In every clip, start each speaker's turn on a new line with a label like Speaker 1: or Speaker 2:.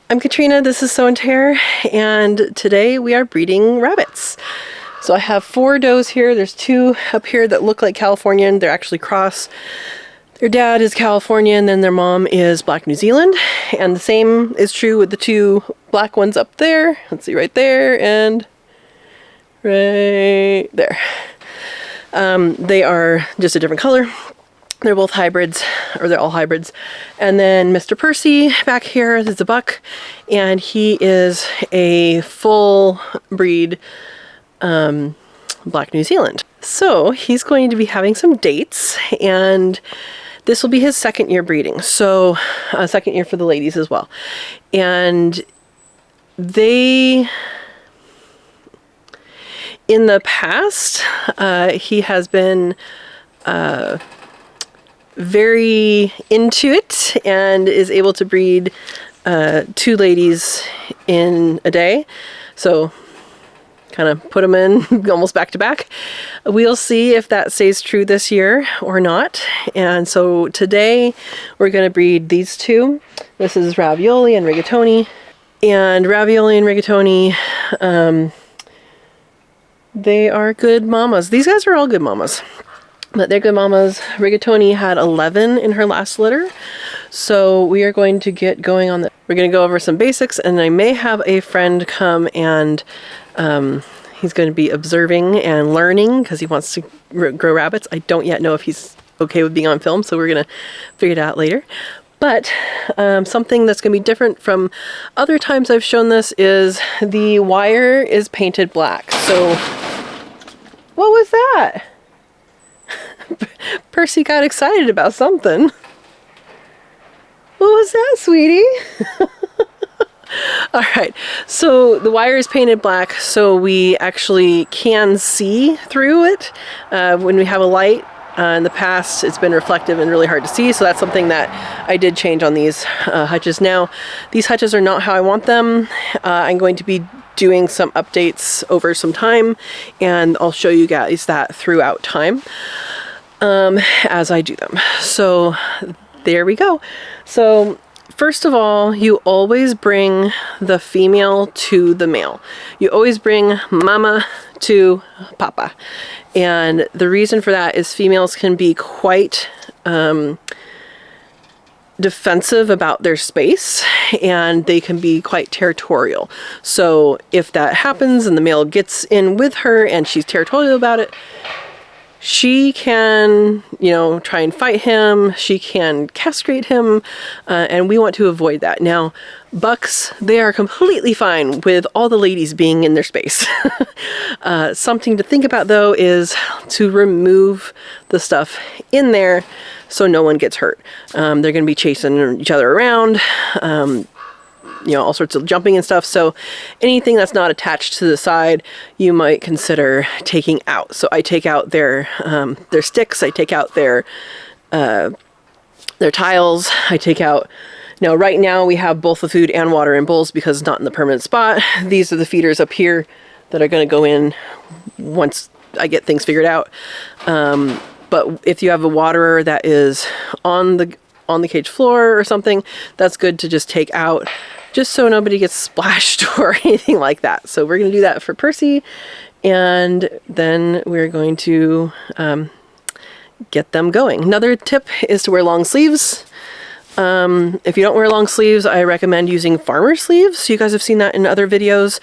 Speaker 1: I'm Katrina, this is Tare, and today we are breeding rabbits. So I have 4 does here. There's 2 up here that look like Californian. They're actually cross. Their dad is Californian, then their mom is Black New Zealand. And the same is true with the 2 black ones up there. Let's see, right there and right there. They are just a different color. They're both hybrids, or they're all hybrids. And then Mr. Percy back here is a buck, and he is a full breed Black New Zealand. So he's going to be having some dates, and this will be his 2nd year breeding. So 2nd year for the ladies as well. And they, in the past, he has been very into it and is able to breed 2 ladies in a day. So kind of put them in almost back to back. We'll see if that stays true this year or not. And so today we're going to breed these 2. This is Ravioli and Rigatoni. And Ravioli and Rigatoni, they are good mamas. These guys are all good mamas. But they're good mamas. Rigatoni had 11 in her last litter. So we are going to get going on that. We're going to go over some basics, and I may have a friend come and he's going to be observing and learning because he wants to grow rabbits. I don't yet know if he's okay with being on film, so we're going to figure it out later. But something that's going to be different from other times I've shown this is the wire is painted black. So what was that? Percy got excited about something. What was that, sweetie? All right, so the wire is painted black, so we actually can see through it. When we have a light, in the past it's been reflective and really hard to see, so that's something that I did change on these hutches. Now, these hutches are not how I want them. I'm going to be doing some updates over some time, and I'll show you guys that throughout time as I do them. So there we go. So first of all, you always bring the female to the male. You always bring mama to papa. And the reason for that is females can be quite defensive about their space, and they can be quite territorial. So if that happens and the male gets in with her and she's territorial about it, she can, you know, try and fight him. She can castrate him, and we want to avoid that. Now, bucks, they are completely fine with all the ladies being in their space. Something to think about, though, is to remove the stuff in there so no one gets hurt. They're going to be chasing each other around, you know, all sorts of jumping and stuff. So anything that's not attached to the side, you might consider taking out. So I take out their sticks. I take out their tiles. I take out. Now, right now we have both the food and water in bowls because it's not in the permanent spot. These are the feeders up here that are going to go in once I get things figured out. But if you have a waterer that is on the cage floor or something, that's good to just take out, just so nobody gets splashed or anything like that. So we're going to do that for Percy, and then we're going to get them going. Another tip is to wear long sleeves. If you don't wear long sleeves, I recommend using farmer sleeves. You guys have seen that in other videos.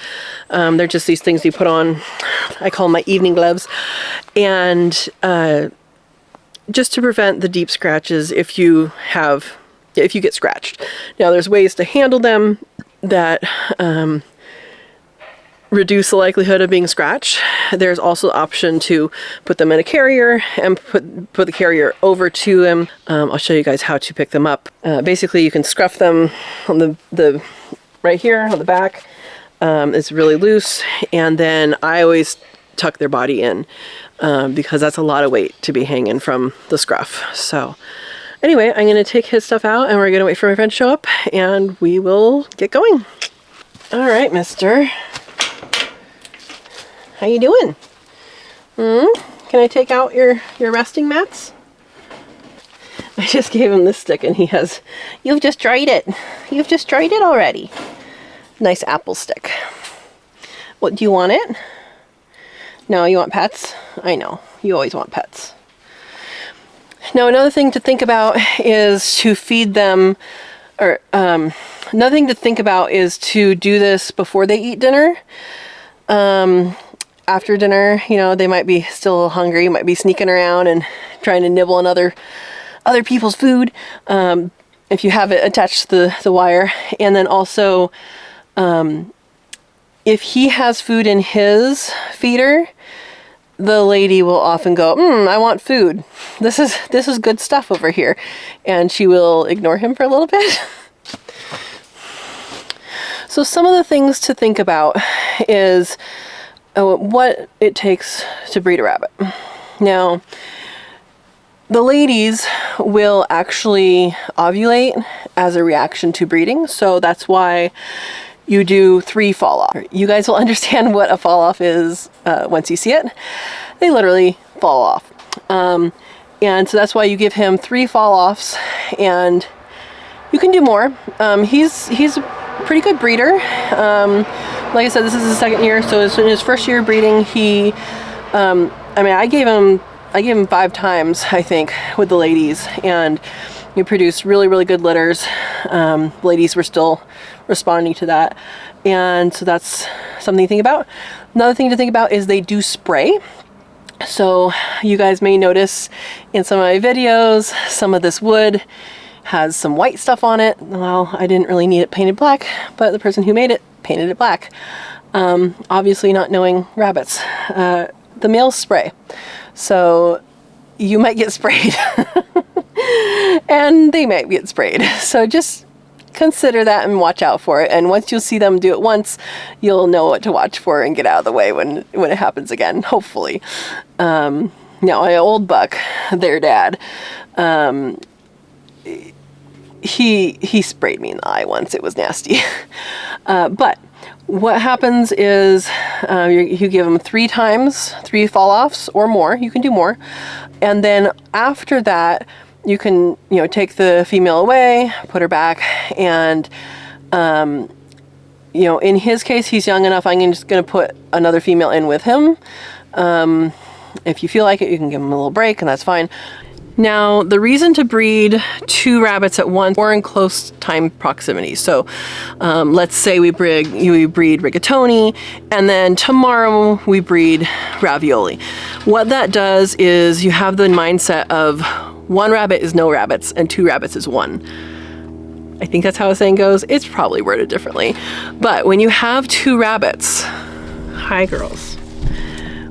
Speaker 1: They're just these things you put on. I call them my evening gloves. And just to prevent the deep scratches if you get scratched. Now, there's ways to handle them that reduce the likelihood of being scratched. There's also the option to put them in a carrier and put the carrier over to them. I'll show you guys how to pick them up. Basically, you can scruff them on the right here on the back. It's really loose, and then I always tuck their body in because that's a lot of weight to be hanging from the scruff. So anyway, I'm going to take his stuff out, and we're going to wait for my friend to show up, and we will get going. All right, mister. How you doing? Can I take out your resting mats? I just gave him this stick, and he has, "You've just dried it. You've just dried it already." Nice apple stick. What, do you want it? No, you want pets? I know, you always want pets. Now another thing to think about is to feed them, or another thing to think about is to do this before they eat dinner. After dinner, you know, they might be still a little hungry, might be sneaking around and trying to nibble on other people's food, if you have it attached to the wire. And then also, if he has food in his feeder, the lady will often go, I want food. This is good stuff over here. And she will ignore him for a little bit. So some of the things to think about is what it takes to breed a rabbit. Now, the ladies will actually ovulate as a reaction to breeding. So that's why you do 3 fall off. You guys will understand what a fall off is once you see it. They literally fall off. And so that's why you give him 3 fall offs, and you can do more. He's a pretty good breeder. Like I said, this is his 2nd year. So in his 1st year of breeding, he, I gave him 5 times, I think, with the ladies, and he produced really, really good litters. Ladies were still responding to that. And so that's something to think about. Another thing to think about is they do spray. So you guys may notice in some of my videos, some of this wood has some white stuff on it. Well, I didn't really need it painted black, but the person who made it painted it black. Obviously not knowing rabbits. The males spray. So you might get sprayed. And they might get sprayed. So just consider that and watch out for it. And once you see them do it once, you'll know what to watch for and get out of the way when it happens again, hopefully. Now, my old buck, their dad, he sprayed me in the eye once. It was nasty. But what happens is you give them 3 times, 3 fall offs or more. You can do more. And then after that, you can, take the female away, put her back, and, in his case, he's young enough, I'm just going to put another female in with him. If you feel like it, you can give him a little break, and that's fine. Now, the reason to breed 2 rabbits at once or in close time proximity. So let's say we breed rigatoni, and then tomorrow we breed ravioli. What that does is you have the mindset of 1 rabbit is no rabbits and 2 rabbits is 1. I think that's how the saying goes. It's probably worded differently. But when you have 2 rabbits, hi girls.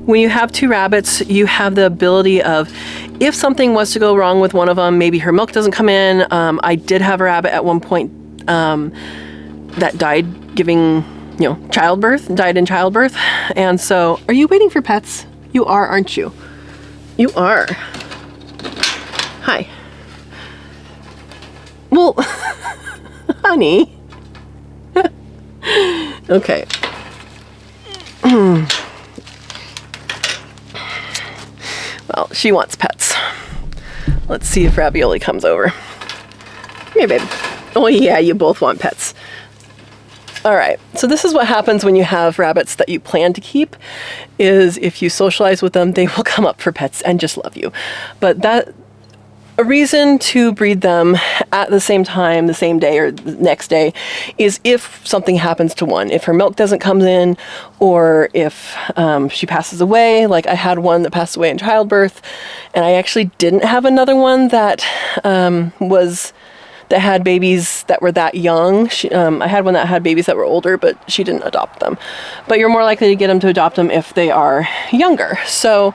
Speaker 1: When you have 2 rabbits, you have the ability of, if something was to go wrong with one of them, maybe her milk doesn't come in. I did have a rabbit at one point that died giving, childbirth, died in childbirth. And so, are you waiting for pets? You are, aren't you? You are. Hi. Well, honey. Okay. Well, she wants pets. Let's see if Ravioli comes over. Come here, babe. Oh yeah, you both want pets. All right, so this is what happens when you have rabbits that you plan to keep, is if you socialize with them, they will come up for pets and just love you. But a reason to breed them at the same time, the same day or the next day, is if something happens to one. If her milk doesn't come in, or if she passes away. Like I had one that passed away in childbirth, and I actually didn't have another one that had babies that were that young. I had one that had babies that were older, but she didn't adopt them. But you're more likely to get them to adopt them if they are younger. So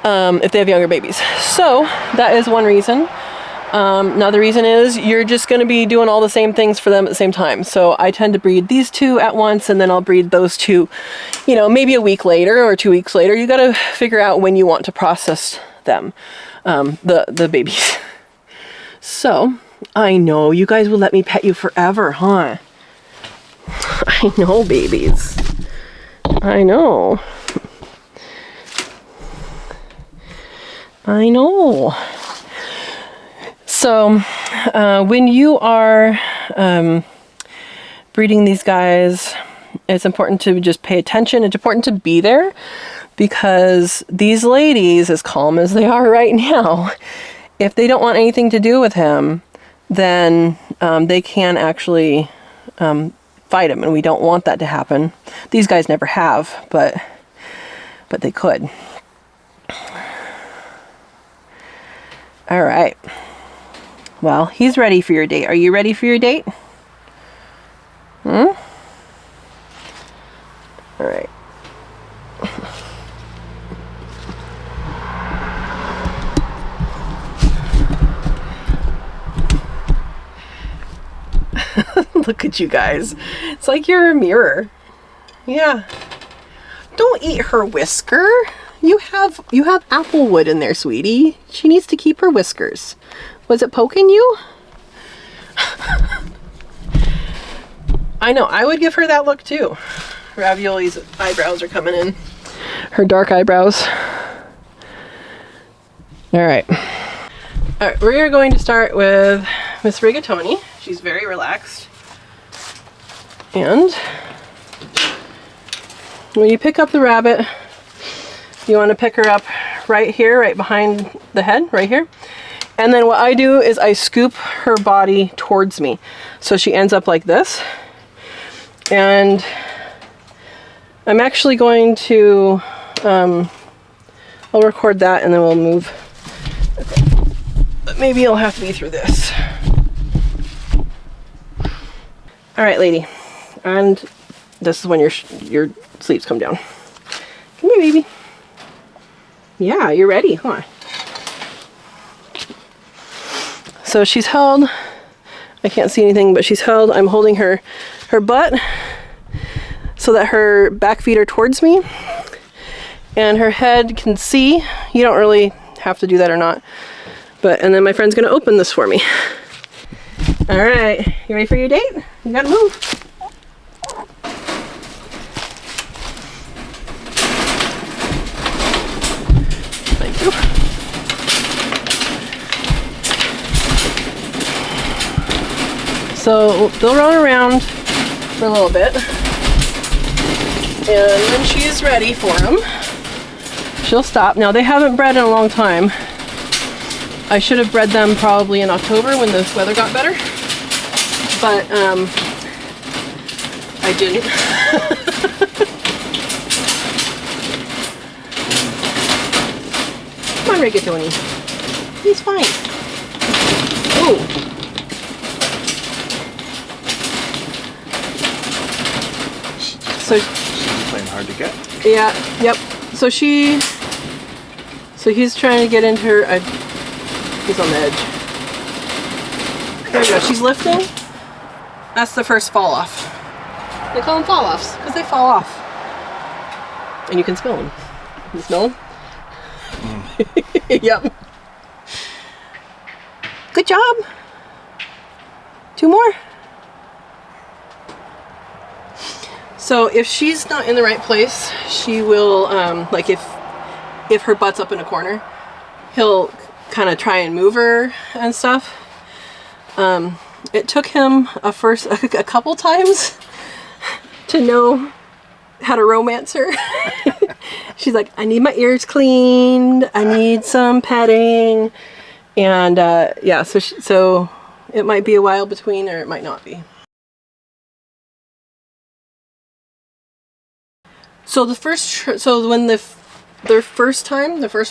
Speaker 1: if they have younger babies. So that is one reason. Another reason is you're just going to be doing all the same things for them at the same time. So I tend to breed these 2 at once, and then I'll breed those 2, maybe a week later or 2 weeks later. You got to figure out when you want to process them, the babies. So I know you guys will let me pet you forever, huh? I know, babies. I know. I know. So when you are breeding these guys, it's important to just pay attention. It's important to be there, because these ladies, as calm as they are right now, if they don't want anything to do with him, then they can actually fight him, and we don't want that to happen. These guys never have, but they could. All right. Well, he's ready for your date. Are you ready for your date? All right. Look at you guys. It's like you're a mirror. Yeah. Don't eat her whisker. You have apple wood in there, sweetie. She needs to keep her whiskers. Was it poking you? I know, I would give her that look too. Ravioli's eyebrows are coming in. Her dark eyebrows. All right, we're going to start with Miss Rigatoni. She's very relaxed. And when you pick up the rabbit, you want to pick her up right here, right behind the head, right here. And then what I do is I scoop her body towards me. So she ends up like this. And I'm actually going to, I'll record that and then we'll move. But maybe it'll have to be through this. All right, lady. And this is when your sleeves come down. Come here, baby. Yeah, you're ready, huh? So she's held. I can't see anything, but she's held. I'm holding her butt so that her back feet are towards me and her head can see. You don't really have to do that or not. And then my friend's gonna open this for me. All right, you ready for your date? You gotta move. Thank you. So they'll run around for a little bit, and when she's ready for them, she'll stop. Now they haven't bred in a long time. I should have bred them probably in October when the weather got better, but I didn't. Come on, Rigatoni. He's fine. Oh. So
Speaker 2: she's playing hard to get.
Speaker 1: Yeah. Yep. So he's trying to get into her. He's on the edge. There we go. She's lifting. That's the first fall off. They call them fall offs because they fall off, and you can smell them. You smell them? Yep. Good job. 2 more. So if she's not in the right place, she will, like if her butt's up in a corner, he'll kind of try and move her and stuff. It took him a couple times to know how to romance her. She's like, I need my ears cleaned. I need some petting. And yeah, so it might be a while between, or it might not be. So the when their first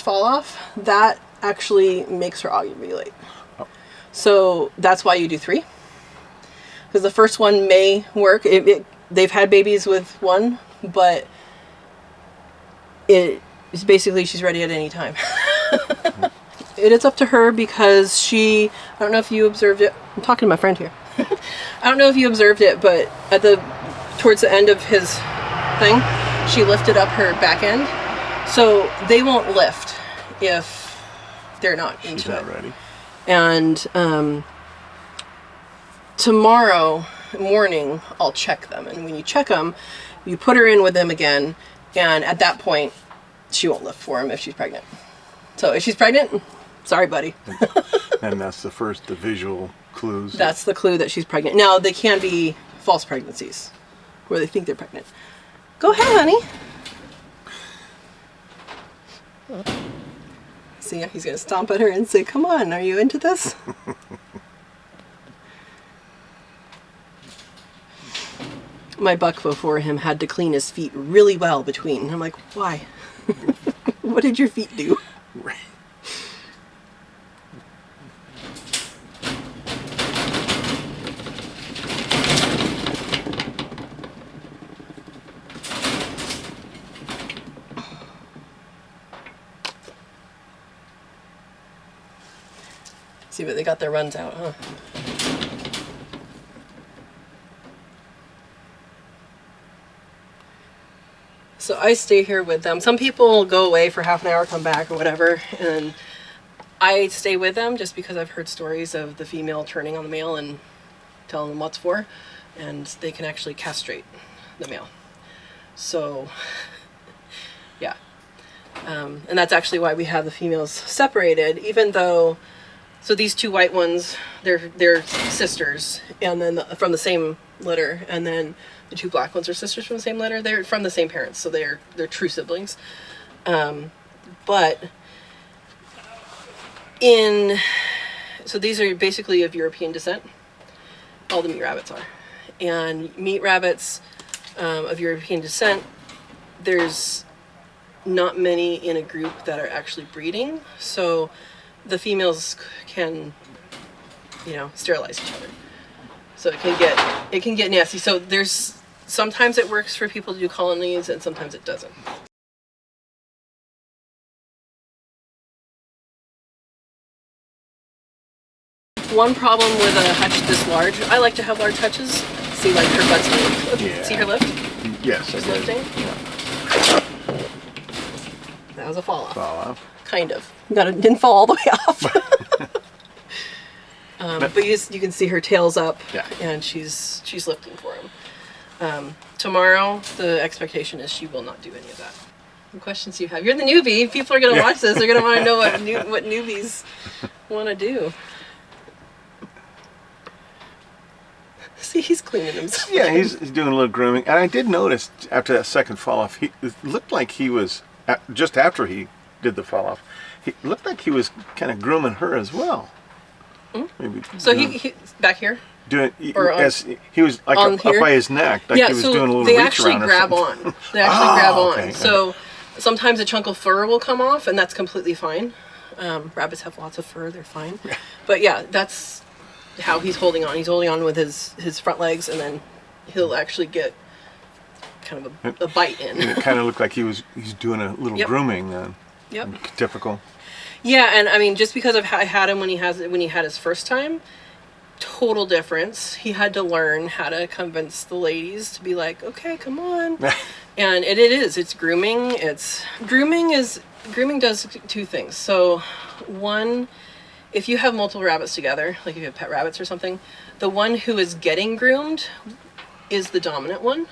Speaker 1: fall off, that actually makes her ovulate. Oh. So that's why you do 3. Because the first one may work. They've had babies with 1, but it's basically she's ready at any time. It is up to her because I don't know if you observed it. I'm talking to my friend here. I don't know if you observed it, but towards the end of his thing, she lifted up her back end. So they won't lift if they're not into it. She's not ready. And tomorrow morning, I'll check them. And when you check them, you put her in with them again. And at that point, she won't lift for him if she's pregnant. So if she's pregnant, sorry, buddy.
Speaker 2: And that's the visual clues.
Speaker 1: That's the clue that she's pregnant. Now, they can be false pregnancies. where they think they're pregnant. Go ahead, honey. See, he's going to stomp at her and say, come on, are you into this? My buck before him had to clean his feet really well between. I'm like, why? What did your feet do?
Speaker 2: Right.
Speaker 1: See, but they got their runs out, huh? So I stay here with them. Some people go away for half an hour, come back or whatever, and I stay with them just because I've heard stories of the female turning on the male and telling them what's for, and they can actually castrate the male. So, yeah. And that's actually why we have the females separated, even though, so these two white ones, they're sisters, and then from the same litter, and then the two black ones are sisters from the same litter. They're from the same parents, so they're true siblings. But so these are basically of European descent. All the meat rabbits are, and meat rabbits of European descent, there's not many in a group that are actually breeding, so the females can, sterilize each other. So it can get nasty. So sometimes it works for people to do colonies, and sometimes it doesn't. One problem with a hutch this large, I like to have large hutches. See, like her butt's moving.
Speaker 2: Yeah.
Speaker 1: See her lift?
Speaker 2: Yes,
Speaker 1: She's
Speaker 2: I did.
Speaker 1: lifting. That was a fall off.
Speaker 2: Fall off.
Speaker 1: Kind of. Didn't fall all the way off. But you can see her tail's up,
Speaker 2: Yeah.
Speaker 1: and she's lifting for him. Tomorrow, the expectation is she will not do any of that. What questions do you have? You're the newbie. People are going to watch this. They're going to want to know what newbies want to do. See, he's cleaning himself.
Speaker 2: Yeah, he's doing a little grooming. And I did notice after that second fall off, it looked like he was, just after he did the fall off, he looked like he was kind of grooming her as well. Maybe
Speaker 1: So he back here?
Speaker 2: doing
Speaker 1: or on-
Speaker 2: as he was like
Speaker 1: on
Speaker 2: up
Speaker 1: here?
Speaker 2: by his neck, like he was
Speaker 1: so
Speaker 2: doing a little
Speaker 1: they
Speaker 2: reach
Speaker 1: actually
Speaker 2: around or
Speaker 1: grab
Speaker 2: something.
Speaker 1: on. They actually grab on.
Speaker 2: okay.
Speaker 1: So sometimes a chunk of fur will come off, and that's completely fine. Rabbits have lots of fur; they're fine. But yeah, that's how he's holding on. He's holding on with his front legs, and then he'll actually get kind of a bite in.
Speaker 2: And it kind of looked like he's doing a little
Speaker 1: Yep.
Speaker 2: grooming then.
Speaker 1: Yep.
Speaker 2: Typical.
Speaker 1: Yeah, and I mean, just because I had him when he had his first time, total difference. He had to learn how to convince the ladies to be like, okay, come on. And it's grooming. Grooming does two things. So one, if you have multiple rabbits together, like if you have pet rabbits or something, the one who is getting groomed is the dominant one,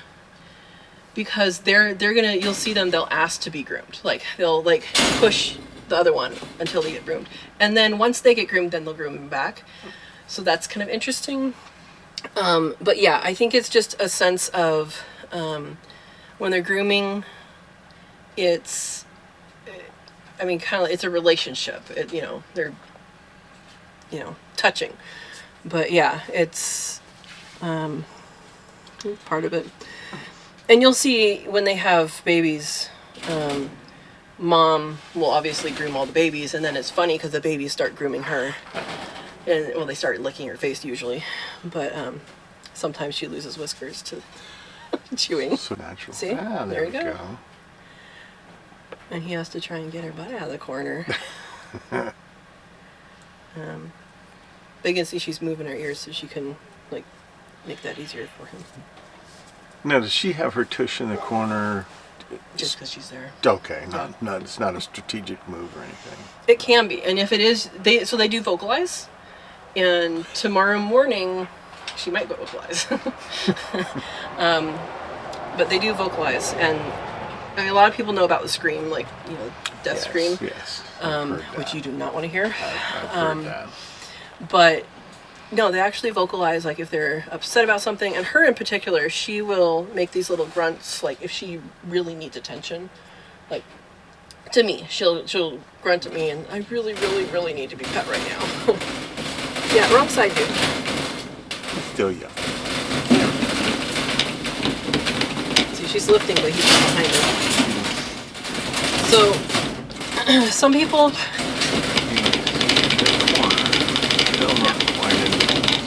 Speaker 1: because you'll see them, they'll ask to be groomed. Like they'll push the other one until they get groomed. And then once they get groomed, then they'll groom them back. So that's kind of interesting. But yeah, I think it's just a sense of when they're grooming, it's a relationship. They're touching. But yeah, it's part of it. And you'll see when they have babies, mom will obviously groom all the babies, and then it's funny because the babies start grooming her. And they start licking her face usually, but sometimes she loses whiskers to chewing.
Speaker 2: So natural.
Speaker 1: See?
Speaker 2: Ah,
Speaker 1: There
Speaker 2: there
Speaker 1: you
Speaker 2: we
Speaker 1: go.
Speaker 2: go.
Speaker 1: And he has to try and get her butt out of the corner. But you can see she's moving her ears so she can make that easier for him.
Speaker 2: Now, does she have her tush in the corner?
Speaker 1: Just because she's there.
Speaker 2: Okay, not it's not a strategic move or anything.
Speaker 1: It can be, and if it is, they do vocalize. And tomorrow morning, she might vocalize. But they do vocalize, and a lot of people know about the scream, death scream,
Speaker 2: Yes.
Speaker 1: which you do not want to hear.
Speaker 2: I've heard that.
Speaker 1: But No, they actually vocalize like if they're upset about something. And her in particular, she will make these little grunts like if she really needs attention. Like to me, she'll grunt at me, and I really, really, really need to be pet right now. Yeah, wrong side, dude.
Speaker 2: Still young.
Speaker 1: See, she's lifting, but he's behind her. So, some people.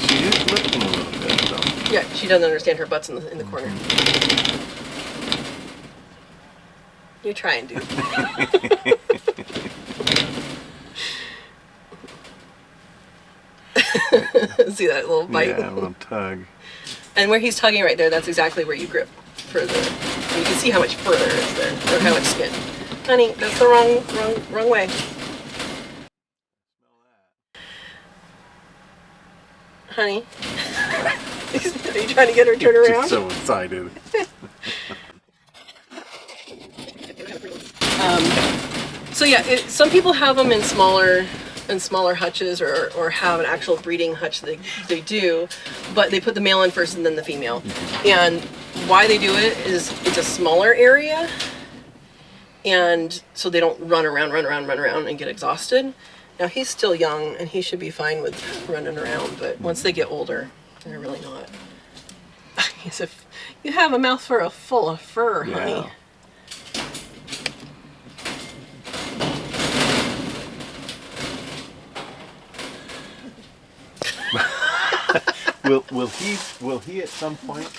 Speaker 2: She is lifting a little bit, though.
Speaker 1: Yeah, she doesn't understand her butt's in the corner. You're trying, dude. See that little bite?
Speaker 2: Yeah, a little tug.
Speaker 1: And where he's tugging right there, that's exactly where you grip further. And you can see how much further is there, or how much skin. Honey, that's the wrong way. Honey, are you trying to get her to turn around?
Speaker 2: Just so excited.
Speaker 1: So yeah, some people have them in smaller hutches, or have an actual breeding hutch they do, but they put the male in first and then the female. And why they do it is it's a smaller area, and so they don't run around and get exhausted. Now he's still young and he should be fine with running around, but once they get older, they're really not. As if you have a mouth full of fur, honey.
Speaker 2: Will he at some point,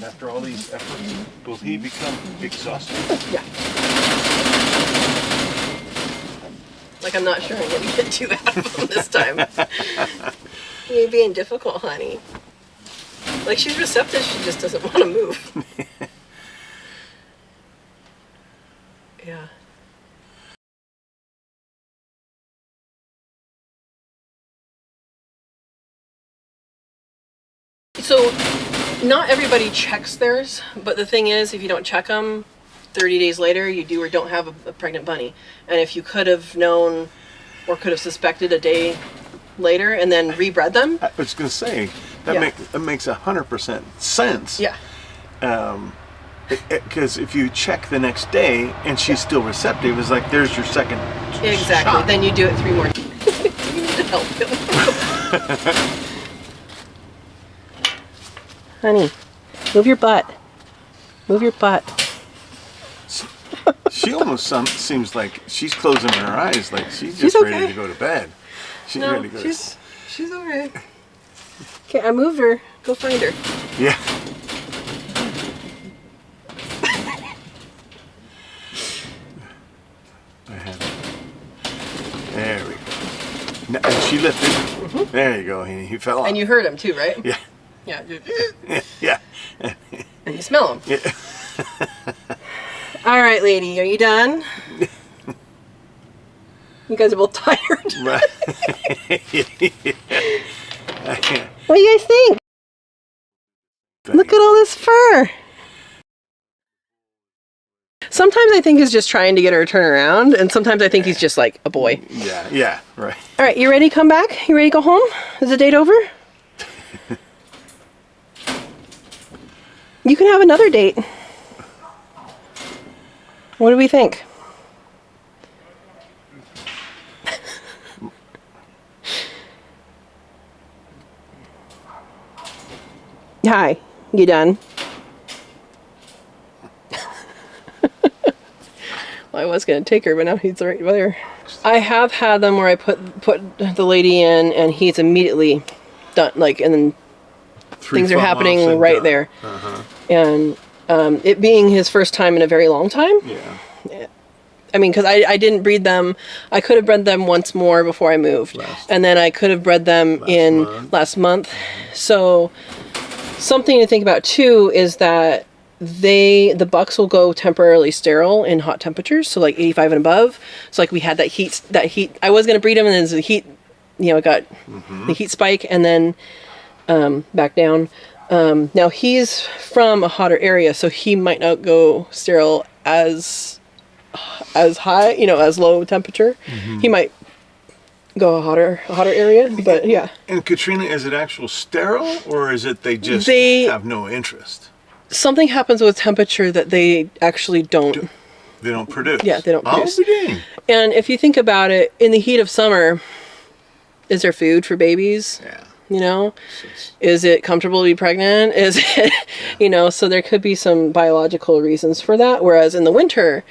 Speaker 2: after all these efforts, will he become exhausted?
Speaker 1: Yeah. Like, I'm not sure I'm going to get too out of him this time. You're being difficult, honey. Like, she's receptive, she just doesn't want to move. Yeah. So, not everybody checks theirs, but the thing is, if you don't check them, 30 days later, you do or don't have a pregnant bunny. And if you could have known or could have suspected a day later and then rebred them.
Speaker 2: I was going to say, that makes 100% sense.
Speaker 1: Yeah.
Speaker 2: Because if you check the next day and she's still receptive, it's like there's your second
Speaker 1: Exactly.
Speaker 2: shot.
Speaker 1: Then you do it 3 more times. You need to help him. Honey, move your butt. Move your butt.
Speaker 2: She almost seems like she's closing her eyes, like she's just
Speaker 1: okay.
Speaker 2: ready to go to bed. She's ready to go.
Speaker 1: She's alright. Okay, I moved her. Go find her.
Speaker 2: Yeah. There we go. And she lifted. Mm-hmm. There you go. He fell off.
Speaker 1: And you heard him too, right?
Speaker 2: Yeah.
Speaker 1: Yeah. Dude.
Speaker 2: Yeah.
Speaker 1: And you smell him.
Speaker 2: Yeah.
Speaker 1: All right, lady, are you done? You guys are both tired.
Speaker 2: Right.
Speaker 1: What do you guys think? Look at all this fur. Sometimes I think he's just trying to get her to turn around, and sometimes I think he's just like a boy.
Speaker 2: Yeah, right.
Speaker 1: All right, you ready to come back? You ready to go home? Is the date over? You can have another date. What do we think? Hi, you done? Well, I was going to take her, but now he's right there. I have had them where I put the lady in, and he's immediately done, like, and then things are happening right there.
Speaker 2: Uh-huh.
Speaker 1: And it being his first time in a very long time.
Speaker 2: Yeah.
Speaker 1: I mean, because I didn't breed them. I could have bred them once more before I moved. And then I could have bred them last month. So something to think about too is that the bucks will go temporarily sterile in hot temperatures, so like 85 and above. So like we had that heat. I was going to breed them, and then the heat, it got the heat spike, and then back down. Now he's from a hotter area, so he might not go sterile as high, as low temperature. He might go a hotter area. But yeah.
Speaker 2: And Katrina, is it actual sterile, or is it they just have no interest?
Speaker 1: Something happens with temperature that they actually don't.
Speaker 2: They don't produce.
Speaker 1: Yeah, they don't produce.
Speaker 2: Oh,
Speaker 1: and if you think about it, in the heat of summer, is there food for babies?
Speaker 2: Yeah.
Speaker 1: You know, is it comfortable to be pregnant? Is it, you know, so there could be some biological reasons for that. Whereas in the winter,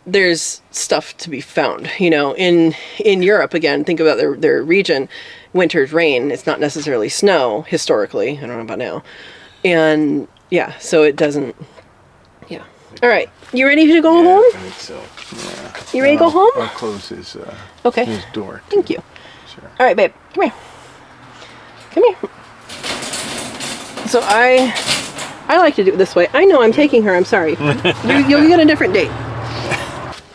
Speaker 1: there's stuff to be found, you know, in Europe, again, think about their region, winter's rain. It's not necessarily snow historically. I don't know about now. And yeah, so it doesn't, yeah. All right. You ready to go home?
Speaker 2: I think so. Yeah.
Speaker 1: You ready to go home?
Speaker 2: I'll close his, his door.
Speaker 1: Thank you.
Speaker 2: Sure.
Speaker 1: All right, babe. Come here. Come here. So I like to do it this way. I know I'm taking her. I'm sorry. You'll get a different date.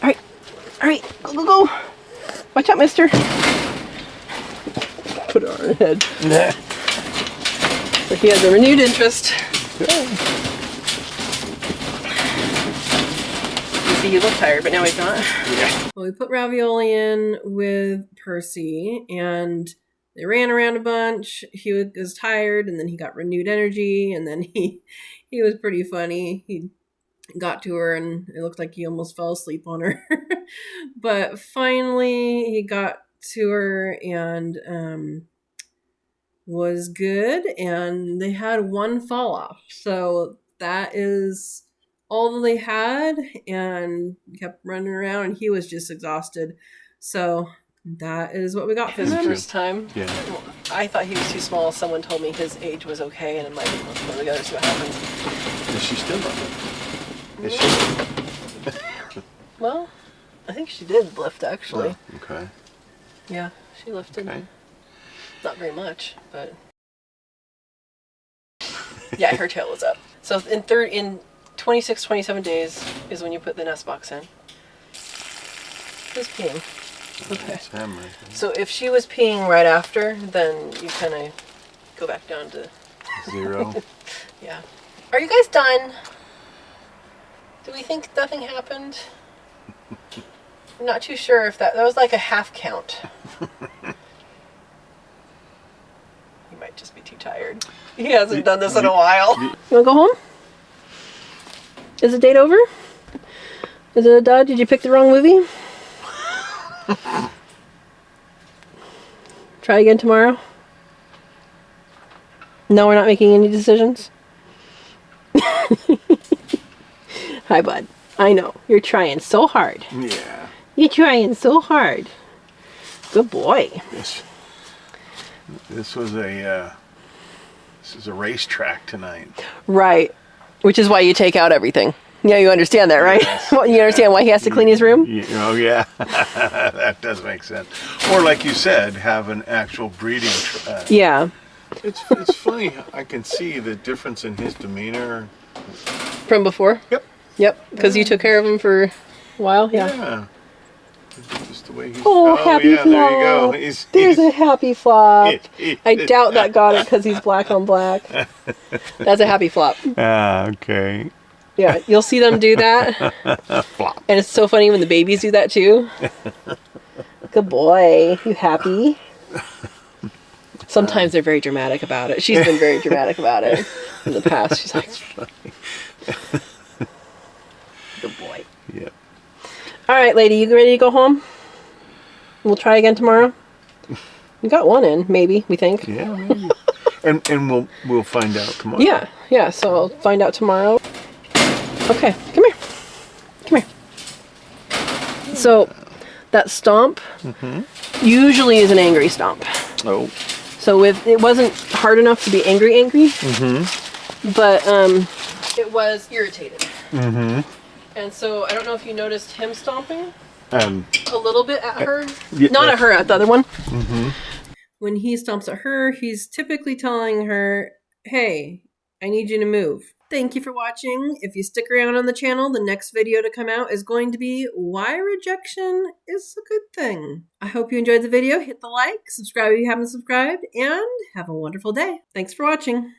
Speaker 1: All right. Go. Watch out, mister. Put her on her head. So he has a renewed interest. You see, he looked tired, but now he's not.
Speaker 2: Yeah.
Speaker 1: Well, we put Ravioli in with Percy, and they ran around a bunch. He was tired, and then he got renewed energy, and then he was pretty funny. He got to her, and it looked like he almost fell asleep on her. But finally, he got to her and was good, and they had one fall off. So that is all that they had, and kept running around, and he was just exhausted. So that is what we got from him. His first time.
Speaker 2: Yeah.
Speaker 1: Well, I thought he was too small. Someone told me his age was okay, and I'm like, let's put together, see what happens.
Speaker 2: Is she still on it? Is she?
Speaker 1: Well, I think she did lift, actually.
Speaker 2: Oh, okay.
Speaker 1: Yeah, she lifted.
Speaker 2: Okay.
Speaker 1: Not very much, but yeah, her tail was up. So in 26, 27 days is when you put the nest box in. Who's peeing? Okay. So if she was peeing right after, then you kind of go back down to
Speaker 2: 0.
Speaker 1: Yeah. Are you guys done? Do we think nothing happened? I'm not too sure if that was like a half count. He might just be too tired. He hasn't done this in a while. You want to go home? Is the date over? Is it a dud? Did you pick the wrong movie? Try again tomorrow? No, we're not making any decisions? Hi, bud. I know. You're trying so hard.
Speaker 2: Yeah.
Speaker 1: You're trying so hard. Good boy.
Speaker 2: This was a racetrack tonight.
Speaker 1: Right. Which is why you take out everything. Yeah, you understand that, right?
Speaker 2: Yes.
Speaker 1: You understand why he has to clean his room?
Speaker 2: Oh, yeah. That does make sense. Or like you said, have an actual breeding.
Speaker 1: Yeah.
Speaker 2: It's funny. I can see the difference in his demeanor.
Speaker 1: From before? Yep. Because you took care of him for a while? Yeah.
Speaker 2: Just the way he's...
Speaker 1: happy flop.
Speaker 2: There you go.
Speaker 1: There's a happy flop. I doubt that got it because he's black on black. That's a happy flop.
Speaker 2: Okay.
Speaker 1: Yeah, you'll see them do that.
Speaker 2: Flop.
Speaker 1: And it's so funny when the babies do that too. Good boy. You happy? Sometimes they're very dramatic about it. She's been very dramatic about it in the past. She's like, good boy.
Speaker 2: Yep.
Speaker 1: All right, lady, you ready to go home? We'll try again tomorrow. We got one in, maybe, we think.
Speaker 2: Yeah, maybe. and we'll find out tomorrow.
Speaker 1: Yeah, so I'll find out tomorrow. Okay, come here. So that stomp usually is an angry stomp.
Speaker 2: Oh.
Speaker 1: So it wasn't hard enough to be angry, but it was irritated. And so I don't know if you noticed him stomping a little bit at her. Not at her, at the other one. When he stomps at her, he's typically telling her, hey, I need you to move. Thank you for watching. If you stick around on the channel, the next video to come out is going to be why rejection is a good thing. I hope you enjoyed the video. Hit the like, subscribe if you haven't subscribed, and have a wonderful day. Thanks for watching.